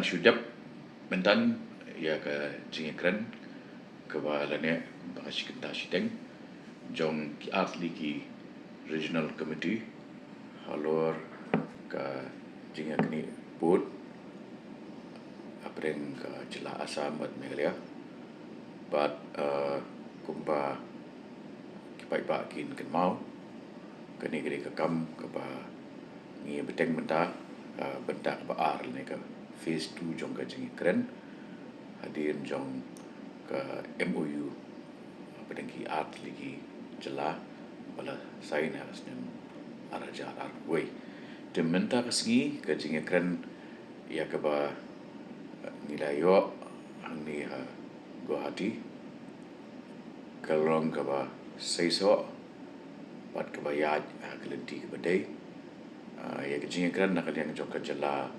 syudap mentan ya ke jingkren ke balane bahas kita sideng jong ki asli ki regional committee halor ke jingkren put apreng ke jela Assam bat Meghalaya bat kumpa kipai ba kin kan mau kini gede ke kam ke ba ngi beteng benda benda ke ba ar ni ke phase 2 jong ke jingkren hadir jong ke MOU pedengki art lagi jela bala sain harus nem araja ar way dementa kesengi ke jingkren ya ke ba nilai yo angni Guwahati kalong ke ba seiso bat ke ba ya kelenti ke badai ya ke jingkren nak yang jong ke jela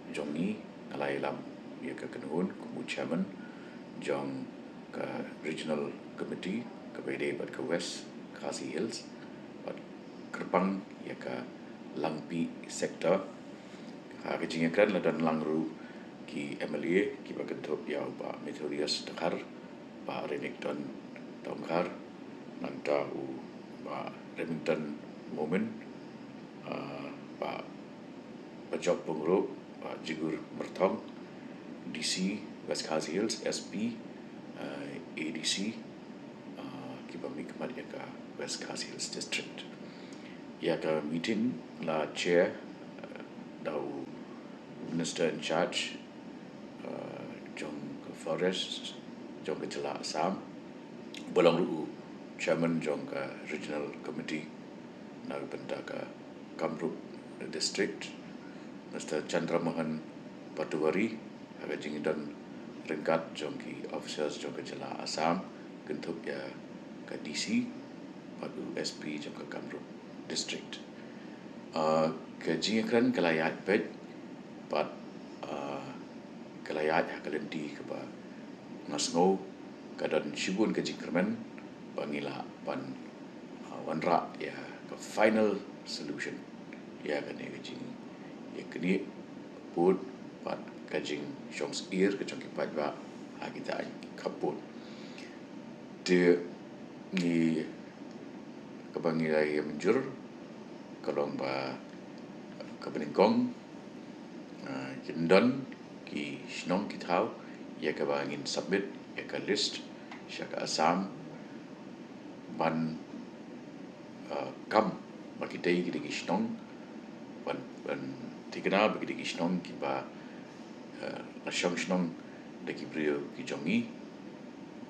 jong ni alai lam ya ke kenun kumu chairman jong ke regional committee ke bedai bat ke West Khasi Hills bat Kerpang ya ke Langpi sektor ke jingkren ladan langru ki MLA ki bagentup ya ba Meteorius Dakar ba Renekton Tongkar nanta u ba Remington Moment ba Bajok Pungro ba Jigur Mertong DC West Khasi Hills SP ADC ki ba mikmat ya ka West Khasi Hills district ya ka meeting la chair dau minister in charge jong ke forest jong ke jela Assam bolong ru chairman jong ke regional committee na benda ke Kamrup district Mr. Chandra Mohan Patuwari aga jingidan ringkat jong ki officers jong ke jela Assam gentup ya ke DC padu SP jong ke Kamrup district ke jingkren kelayat bet pat kelayat hakalenti ke ba ngasngau kadan shibun ke jingkren bangila pan wanra ya ke final solution ya kene ke jing ya kini put pat kajing shongs ear ke jong ki pat ba kita kaput de ni kabangila ya menjur kalong ba kabeningkong jindon ki snong ki thau ya ka bangin submit ya ka list syaka Assam ban kam bagi dai ki digi snong ban tigna bagi digi snong ki ba la shong snong de ki brio ki jongi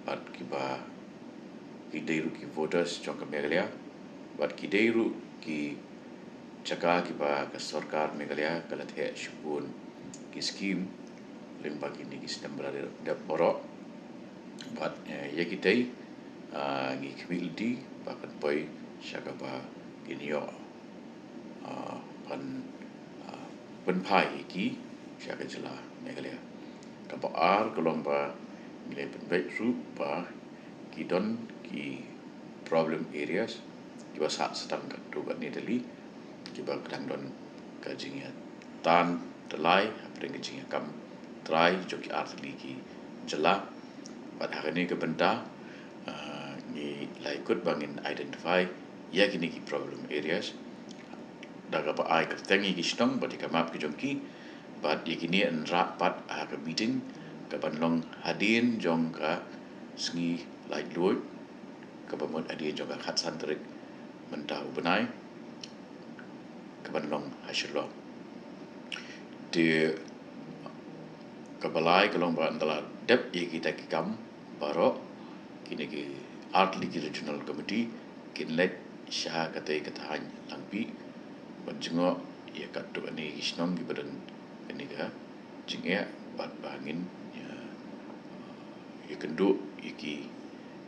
bat ki ba ki deiru ki voters jong ka Meghalaya bat ki deiru ki jaga ki ba ka sarkar Meghalaya kalat he shupun ki scheme limba ki ni sistem berada de borok bat ya kita ngi community bahkan boy syaka ba kinyo pan penpai ki syaka jela Meghalaya ka ba ar kolong ba nilai pynbeit ru ba kidon ki problem areas ki ba sat setang ka tu ba ni dali ki ba kadang don ka jingia tan telai apa dengan jingia kam try joki artli ki jela bat hari ni ke benda ni laikut bangin identify ya kini ki problem areas daga ba ai ka tengi ki stong bat ka map ki jongki bat ya kini en rapat ka meeting ka banlong hadin jong ka sngi lai luoi ka bamon adin jong ka khat santrik menta ubenai ka banlong hashilo de kabalai kalong ba antala dep ye kita ki kam baro kini ki art ligi regional committee kinlet syah katai katahan langpi banjingo ye katu ani kisnong ki badan ini ka jingya bat bangin ya ye kendu iki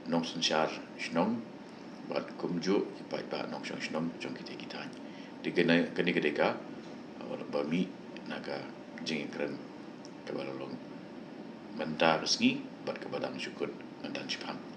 nong sensyar snong bat kumju ki pai ba nong snong jong kita kita digena kini kedeka wala bami naga jingkren kebalong menta resmi bat kebadang syukur mendan Jepang.